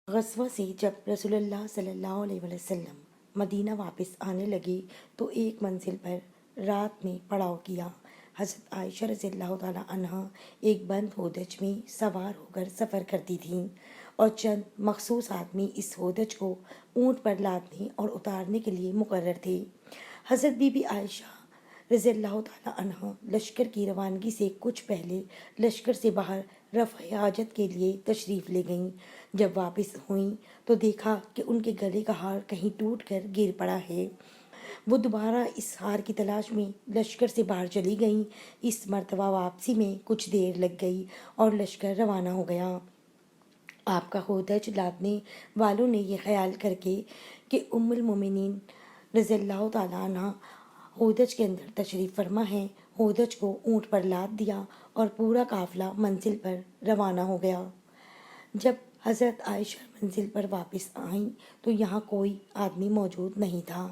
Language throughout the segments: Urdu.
غزوہ سے جب رسول اللہ صلی اللہ علیہ وسلم مدینہ واپس آنے لگے تو ایک منزل پر رات میں پڑاؤ کیا۔ حضرت عائشہ رضی اللہ تعالیٰ عنہ ایک بند ہودج میں سوار ہو کر سفر کرتی تھیں اور چند مخصوص آدمی اس ہودج کو اونٹ پر لادنے اور اتارنے کے لیے مقرر تھے۔ حضرت بی بی عائشہ رضی اللہ تعالیٰ عنہ لشکر کی روانگی سے کچھ پہلے لشکر سے باہر رفع حاجت کے لیے تشریف لے گئیں۔ جب واپس ہوئیں تو دیکھا کہ ان کے گلے کا ہار کہیں ٹوٹ کر گر پڑا ہے۔ وہ دوبارہ اس ہار کی تلاش میں لشکر سے باہر چلی گئیں۔ اس مرتبہ واپسی میں کچھ دیر لگ گئی اور لشکر روانہ ہو گیا۔ آپ کا ہودج لادنے والوں نے یہ خیال کر کے کہ ام المومنین رضی اللہ تعالیٰ عنہ ہودج کے اندر تشریف فرما ہے، ہودج کو اونٹ پر لاد دیا اور پورا قافلہ منزل پر روانہ ہو گیا۔ جب حضرت عائشہ منزل پر واپس آئیں تو یہاں کوئی آدمی موجود نہیں تھا۔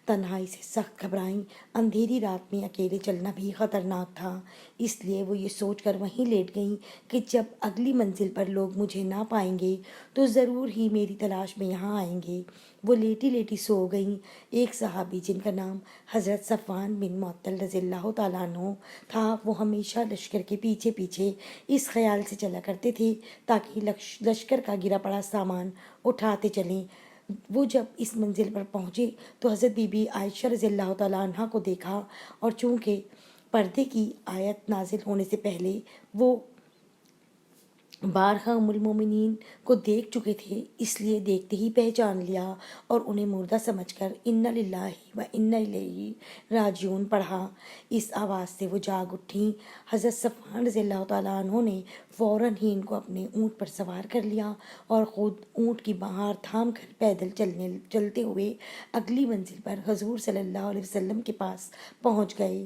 تنہائی سے سخت گھبرائیں۔ اندھیری رات میں اکیلے چلنا بھی خطرناک تھا، اس لیے وہ یہ سوچ کر وہیں لیٹ گئیں کہ جب اگلی منزل پر لوگ مجھے نہ پائیں گے تو ضرور ہی میری تلاش میں یہاں آئیں گے۔ وہ لیٹی لیٹی سو گئیں۔ ایک صحابی جن کا نام حضرت صفوان بن معطل رضی اللہ تعالیٰ عنہ تھا، وہ ہمیشہ لشکر کے پیچھے پیچھے اس خیال سے چلا کرتے تھے تاکہ لشکر کا گرا پڑا سامان اٹھاتے چلیں۔ وہ جب اس منزل پر پہنچے تو حضرت بی بی عائشہ رضی اللہ تعالیٰ عنہ کو دیکھا، اور چونکہ پردے کی آیت نازل ہونے سے پہلے وہ بارہا ام المومنین کو دیکھ چکے تھے، اس لیے دیکھتے ہی پہچان لیا اور انہیں مردہ سمجھ کر انا للہ و انا الیہ راجعون پڑھا۔ اس آواز سے وہ جاگ اٹھیں۔ حضرت صفوان رضی اللہ تعالیٰ عنہ نے فوراً ہی ان کو اپنے اونٹ پر سوار کر لیا اور خود اونٹ کی مہار تھام کر پیدل چلتے ہوئے اگلی منزل پر حضور صلی اللہ علیہ وسلم کے پاس پہنچ گئے۔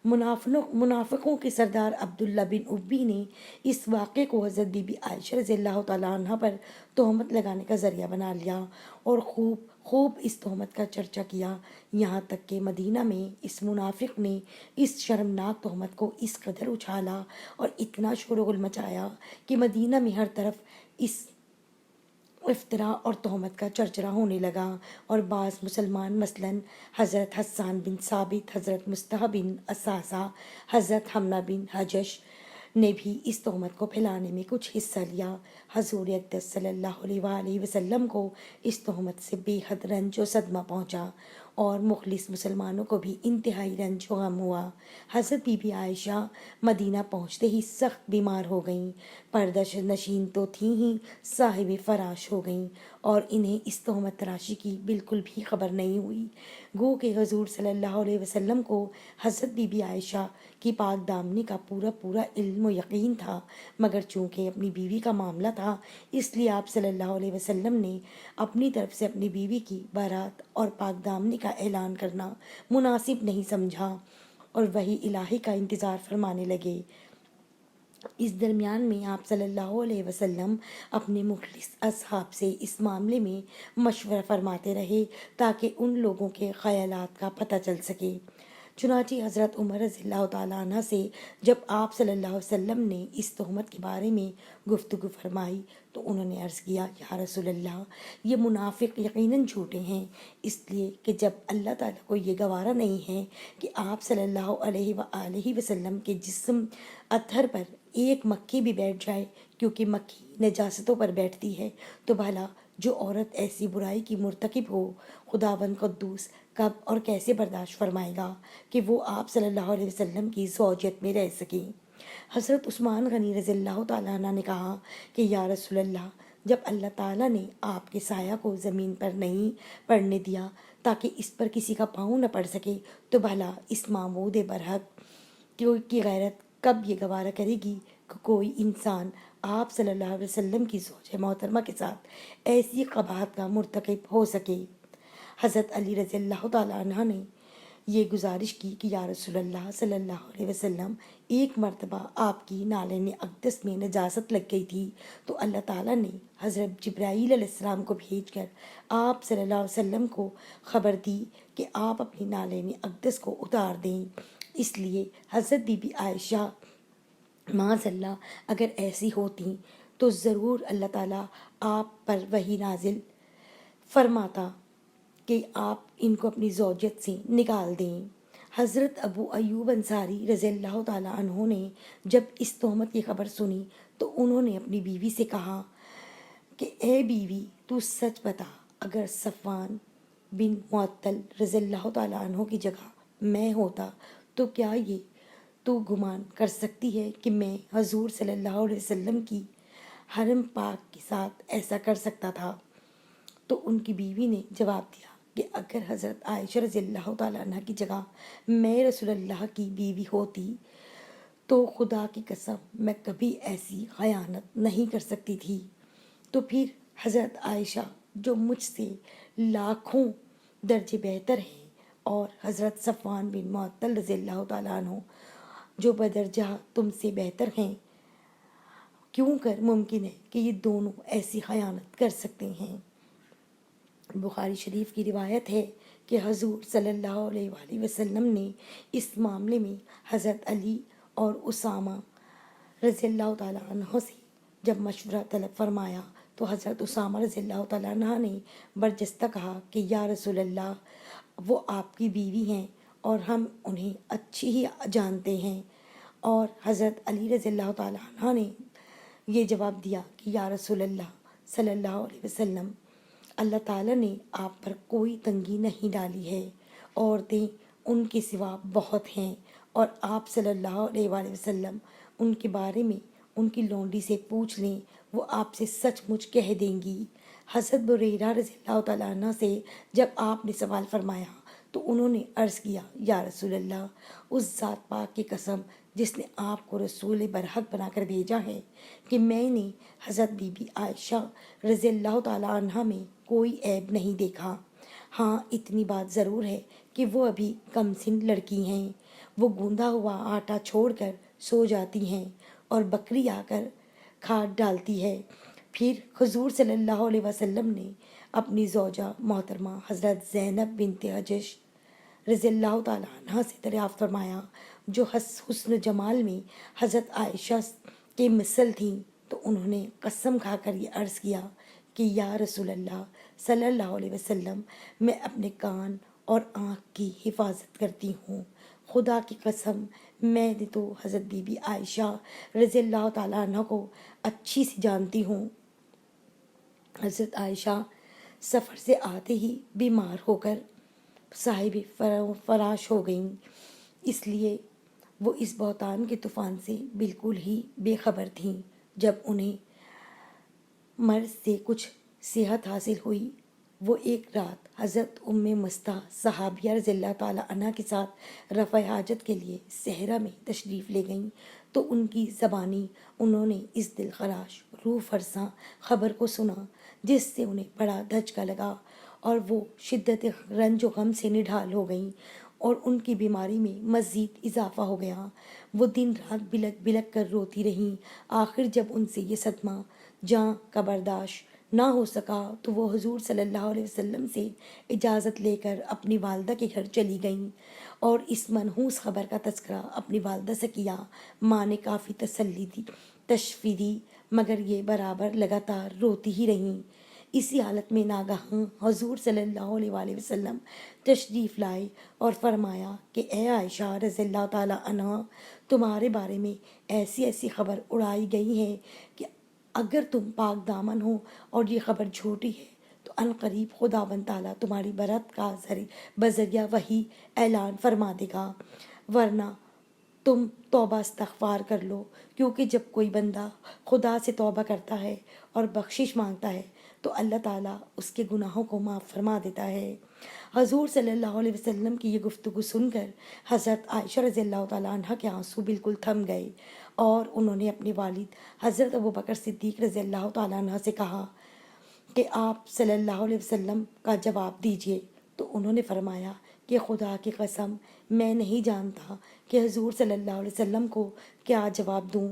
منافقوں کے سردار عبداللہ بن ابی نے اس واقعے کو حضرت بی بی عائشہ رضی اللہ تعالیٰ عنہ پر تہمت لگانے کا ذریعہ بنا لیا اور خوب اس تہمت کا چرچا کیا، یہاں تک کہ مدینہ میں اس منافق نے اس شرمناک تہمت کو اس قدر اچھالا اور اتنا شور و غل مچایا کہ مدینہ میں ہر طرف اس افتراء اور تہمت کا چرچرا ہونے لگا، اور بعض مسلمان مثلاً حضرت حسان بن ثابت، حضرت مصطح بن اساسہ، حضرت حمنہ بن حجش نے بھی اس تہمت کو پھیلانے میں کچھ حصہ لیا۔ حضور اقدس صلی اللہ علیہ وآلہ وسلم کو اس تہمت سے بے حد رنج و صدمہ پہنچا اور مخلص مسلمانوں کو بھی انتہائی رنج و غم ہوا۔ حضرت بی بی عائشہ مدینہ پہنچتے ہی سخت بیمار ہو گئیں، پردہ نشین تو تھیں ہی صاحب فراش ہو گئیں، اور انہیں اس تہمت تراشی کی بالکل بھی خبر نہیں ہوئی۔ گو کہ حضور صلی اللہ علیہ وسلم کو حضرت بی بی عائشہ کی پاک دامنی کا پورا علم و یقین تھا، مگر چونکہ اپنی بیوی کا معاملہ تھا اس لیے آپ صلی اللہ علیہ وسلم نے اپنی طرف سے اپنی بیوی کی بارات اور پاک دامنی کا اعلان کرنا مناسب نہیں سمجھا اور وحی الہی کا انتظار فرمانے لگے۔ اس درمیان میں آپ صلی اللہ علیہ وسلم اپنے مخلص اصحاب سے اس معاملے میں مشورہ فرماتے رہے تاکہ ان لوگوں کے خیالات کا پتہ چل سکے۔ چنانچہ حضرت عمر رضی اللہ تعالیٰ عنہ سے جب آپ صلی اللہ علیہ وسلم نے اس تہمت کے بارے میں گفتگو فرمائی تو انہوں نے عرض کیا، یا رسول اللہ، یہ منافق یقیناً جھوٹے ہیں، اس لیے کہ جب اللہ تعالیٰ کو یہ گوارا نہیں ہے کہ آپ صلی اللہ علیہ وآلہ وسلم کے جسم اطہر پر ایک مکھی بھی بیٹھ جائے، کیونکہ مکھی نجاستوں پر بیٹھتی ہے، تو بھلا جو عورت ایسی برائی کی مرتکب ہو، خداوند قدوس کب اور کیسے برداشت فرمائے گا کہ وہ آپ صلی اللہ علیہ وسلم کی زوجیت میں رہ سکیں۔ حضرت عثمان غنی رضی اللہ تعالیٰ عنہ نے کہا کہ یا رسول اللہ، جب اللہ تعالیٰ نے آپ کے سایہ کو زمین پر نہیں پڑنے دیا تاکہ اس پر کسی کا پاؤں نہ پڑ سکے، تو بھلا اس معبود برحق کی غیرت کب یہ گوارا کرے گی کہ کوئی انسان آپ صلی اللہ علیہ وسلم کی زوجہ محترمہ کے ساتھ ایسی قباحت کا مرتکب ہو سکے۔ حضرت علی رضی اللہ تعالیٰ عنہ نے یہ گزارش کی کہ یا رسول اللہ صلی اللہ علیہ وسلم، ایک مرتبہ آپ کی نالین اقدس میں نجاست لگ گئی تھی تو اللہ تعالیٰ نے حضرت جبرائیل علیہ السلام کو بھیج کر آپ صلی اللہ علیہ وسلم کو خبر دی کہ آپ اپنی نالین اقدس کو اتار دیں۔ اس لیے حضرت بی بی عائشہ معاذ اللہ اگر ایسی ہوتی تو ضرور اللہ تعالیٰ آپ پر وحی نازل فرماتا کہ آپ ان کو اپنی زوجت سے نکال دیں۔ حضرت ابو ایوب انصاری رضی اللہ تعالیٰ عنہ نے جب اس تہمت کی خبر سنی تو انہوں نے اپنی بیوی سے کہا کہ اے بیوی، تو سچ بتا، اگر صفوان بن معطل رضی اللہ تعالیٰ عنہ کی جگہ میں ہوتا تو کیا یہ تو گمان کر سکتی ہے کہ میں حضور صلی اللہ علیہ وسلم کی حرم پاک کے ساتھ ایسا کر سکتا تھا؟ تو ان کی بیوی نے جواب دیا کہ اگر حضرت عائشہ رضی اللہ تعالیٰ عنہ کی جگہ میں رسول اللہ کی بیوی ہوتی تو خدا کی قسم میں کبھی ایسی خیانت نہیں کر سکتی تھی۔ تو پھر حضرت عائشہ جو مجھ سے لاکھوں درجے بہتر ہیں اور حضرت صفوان بن معطل رضی اللہ تعالیٰ عنہ جو بدرجہ تم سے بہتر ہیں، کیوں کر ممکن ہے کہ یہ دونوں ایسی خیانت کر سکتے ہیں؟ بخاری شریف کی روایت ہے کہ حضور صلی اللہ علیہ وآلہ وسلم نے اس معاملے میں حضرت علی اور اسامہ رضی اللہ تعالیٰ عنہ سے جب مشورہ طلب فرمایا تو حضرت اسامہ رضی اللہ تعالیٰ عنہ نے برجستہ کہا کہ یا رسول اللہ، وہ آپ کی بیوی ہیں اور ہم انہیں اچھی ہی جانتے ہیں۔ اور حضرت علی رضی اللہ تعالیٰ عنہ نے یہ جواب دیا کہ یا رسول اللہ صلی اللہ علیہ وسلم، اللہ تعالیٰ نے آپ پر کوئی تنگی نہیں ڈالی ہے، عورتیں ان کے سوا بہت ہیں، اور آپ صلی اللہ علیہ وآلہ وسلم ان کے بارے میں ان کی لونڈی سے پوچھ لیں، وہ آپ سے سچ مچ کہہ دیں گی۔ حضرت بریرہ رضی اللہ تعالیٰ عنہ سے جب آپ نے سوال فرمایا تو انہوں نے عرض کیا، یا رسول اللہ، اس ذات پاک کی قسم جس نے آپ کو رسول برحق بنا کر بھیجا ہے کہ میں نے حضرت بی بی عائشہ رضی اللہ تعالیٰ عنہ میں کوئی عیب نہیں دیکھا۔ ہاں، اتنی بات ضرور ہے کہ وہ ابھی کم سن لڑکی ہیں، وہ گوندا ہوا آٹا چھوڑ کر سو جاتی ہیں اور بکری آ کر کھاد ڈالتی ہے۔ پھر حضور صلی اللہ علیہ وسلم نے اپنی زوجہ محترمہ حضرت زینب بنت حجش رضی اللہ تعالیٰ عنہ سے دریافت فرمایا، جو حسن و جمال میں حضرت عائشہ کے مثل تھیں، تو انہوں نے قسم کھا کر یہ عرض کیا کہ یا رسول اللہ صلی اللہ علیہ وسلم، میں اپنے کان اور آنکھ کی حفاظت کرتی ہوں، خدا کی قسم میں نے تو حضرت بی بی عائشہ رضی اللہ تعالیٰ عنہ کو اچھی سی جانتی ہوں۔ حضرت عائشہ سفر سے آتے ہی بیمار ہو کر صاحب فراش ہو گئیں، اس لیے وہ اس بہتان کے طوفان سے بالکل ہی بے خبر تھیں۔ جب انہیں مرض سے کچھ صحت حاصل ہوئی، وہ ایک رات حضرت ام مستہ صحابیہ رضی اللہ تعالیٰ عنہ کے ساتھ رفع حاجت کے لیے صحرا میں تشریف لے گئیں، تو ان کی زبانی انہوں نے اس دل خراش روح فرساں خبر کو سنا، جس سے انہیں بڑا دھچکا لگا اور وہ شدت رنج و غم سے نڈھال ہو گئیں اور ان کی بیماری میں مزید اضافہ ہو گیا۔ وہ دن رات بلک بلک کر روتی رہیں۔ آخر جب ان سے یہ صدمہ جاں کا برداشت نہ ہو سکا تو وہ حضور صلی اللہ علیہ وسلم سے اجازت لے کر اپنی والدہ کے گھر چلی گئیں اور اس منحوس خبر کا تذکرہ اپنی والدہ سے کیا۔ ماں نے کافی تسلی دی، تشفی دی، مگر یہ برابر لگاتار روتی ہی رہیں۔ اسی حالت میں ناگہاں حضور صلی اللہ علیہ وآلہ وسلم تشریف لائے اور فرمایا کہ اے عائشہ رضی اللہ تعالیٰ عنہ، تمہارے بارے میں ایسی ایسی خبر اڑائی گئی ہے کہ اگر تم پاک دامن ہو اور یہ خبر جھوٹی ہے تو ان قریب خداوند تعالیٰ تمہاری برات کا بذریعہ وحی اعلان فرما دے گا، ورنہ تم توبہ استغفار کر لو، کیونکہ جب کوئی بندہ خدا سے توبہ کرتا ہے اور بخشش مانگتا ہے تو اللہ تعالیٰ اس کے گناہوں کو معاف فرما دیتا ہے۔ حضور صلی اللہ علیہ وسلم کی یہ گفتگو سن کر حضرت عائشہ رضی اللہ تعالیٰ عنہ کے آنسو بالکل تھم گئے اور انہوں نے اپنے والد حضرت ابوبکر صدیق رضی اللہ تعالیٰ عنہ سے کہا کہ آپ صلی اللہ علیہ وسلم کا جواب دیجیے۔ تو انہوں نے فرمایا کہ خدا کی قسم میں نہیں جانتا کہ حضور صلی اللہ علیہ وسلم کو کیا جواب دوں۔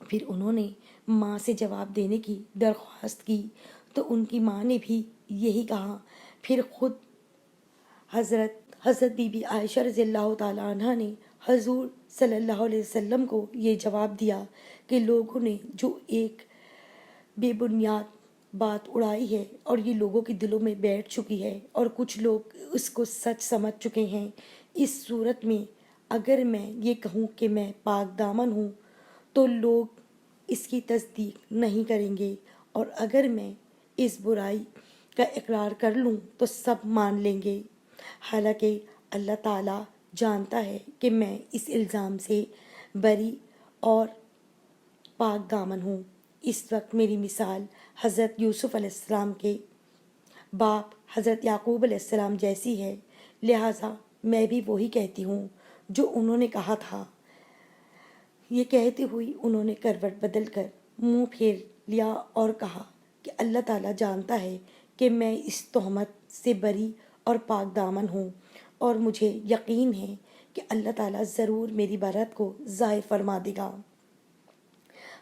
پھر انہوں نے ماں سے جواب دینے کی درخواست کی تو ان کی ماں نے بھی یہی کہا۔ پھر حضرت بی بی عائشہ رضی اللہ تعالیٰ عنہ نے حضور صلی اللہ علیہ وسلم کو یہ جواب دیا کہ لوگوں نے جو ایک بے بنیاد بات اڑائی ہے اور یہ لوگوں کے دلوں میں بیٹھ چکی ہے اور کچھ لوگ اس کو سچ سمجھ چکے ہیں، اس صورت میں اگر میں یہ کہوں کہ میں پاک دامن ہوں تو لوگ اس کی تصدیق نہیں کریں گے، اور اگر میں اس برائی کا اقرار کر لوں تو سب مان لیں گے، حالانکہ اللہ تعالیٰ جانتا ہے کہ میں اس الزام سے بری اور پاک دامن ہوں۔ اس وقت میری مثال حضرت یوسف علیہ السلام کے باپ حضرت یعقوب علیہ السلام جیسی ہے، لہٰذا میں بھی وہی کہتی ہوں جو انہوں نے کہا تھا۔ یہ کہتے ہوئی انہوں نے کروٹ بدل کر منہ پھیر لیا اور کہا کہ اللہ تعالیٰ جانتا ہے کہ میں اس تہمت سے بری اور پاک دامن ہوں، اور مجھے یقین ہے کہ اللہ تعالیٰ ضرور میری برات کو ظاہر فرما دے گا۔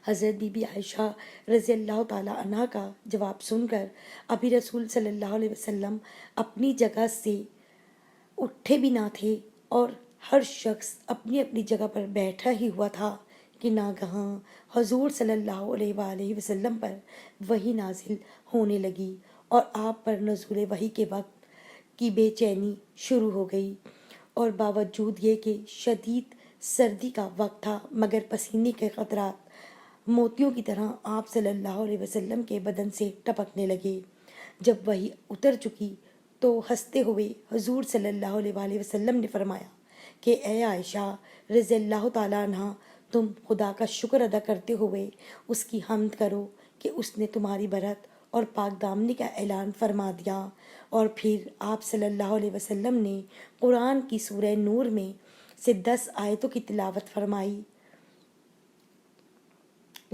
حضرت بی بی عائشہ رضی اللہ تعالیٰ عنہ کا جواب سن کر ابھی رسول صلی اللہ علیہ وسلم اپنی جگہ سے اٹھے بھی نہ تھے اور ہر شخص اپنی اپنی جگہ پر بیٹھا ہی ہوا تھا کہ ناگہاں حضور صلی اللہ علیہ وآلہ وسلم پر وحی نازل ہونے لگی اور آپ پر نزول وحی کے وقت کی بے چینی شروع ہو گئی، اور باوجود یہ کہ شدید سردی کا وقت تھا مگر پسینے کے قطرات موتیوں کی طرح آپ صلی اللہ علیہ وسلم کے بدن سے ٹپکنے لگے۔ جب وحی اتر چکی تو ہنستے ہوئے حضور صلی اللہ علیہ وآلہ وسلم نے فرمایا کہ اے عائشہ رضی اللہ تعالیٰ عنہ، تم خدا کا شکر ادا کرتے ہوئے اس کی حمد کرو کہ اس نے تمہاری برات اور پاک دامنی کا اعلان فرما دیا۔ اور پھر آپ صلی اللہ علیہ وسلم نے قرآن کی سورہ نور میں سے 10 آیتوں کی تلاوت فرمائی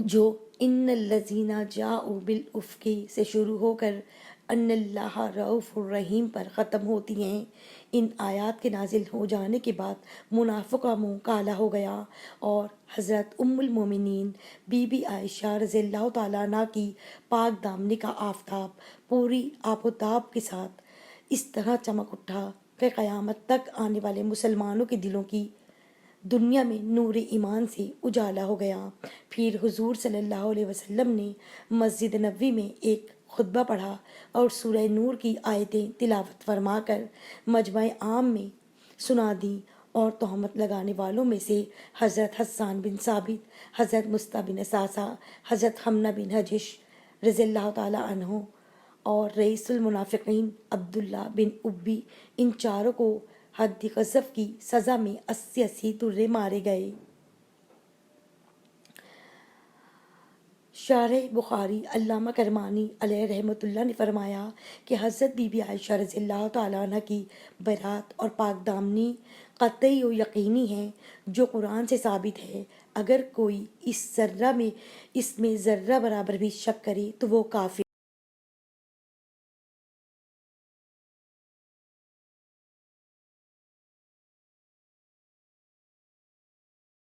جو ان الذین جاءوا بالافک سے شروع ہو کر ان اللہ رؤوف الرحیم پر ختم ہوتی ہیں۔ ان آیات کے نازل ہو جانے کے بعد منافق کا منہ کالا ہو گیا اور حضرت ام المومنین بی بی عائشہ رضی اللہ تعالیٰ عنہ کی پاک دامنی کا آفتاب پوری آب و تاب کے ساتھ اس طرح چمک اٹھا کہ قیامت تک آنے والے مسلمانوں کے دلوں کی دنیا میں نور ایمان سے اجالا ہو گیا۔ پھر حضور صلی اللہ علیہ وسلم نے مسجد نبوی میں ایک خطبہ پڑھا اور سورہ نور کی آیتیں تلاوت فرما کر مجمع عام میں سنا دیں، اور تہمت لگانے والوں میں سے حضرت حسان بن ثابت، حضرت مصطح بن اثاثہ، حضرت حمنہ بن حجش رضی اللہ تعالیٰ عنہ اور رئیس المنافقین عبداللہ بن ابی، ان چاروں کو حد قذف کی سزا میں 80 ترے مارے گئے۔ شارح بخاری علامہ کرمانی علیہ رحمۃ اللہ نے فرمایا کہ حضرت بی بی عائشہ رضی اللہ تعالیٰ عنہ کی برات اور پاک دامنی قطعی و یقینی ہے، جو قرآن سے ثابت ہے۔ اگر کوئی اس میں ذرہ برابر بھی شک کرے تو وہ کافر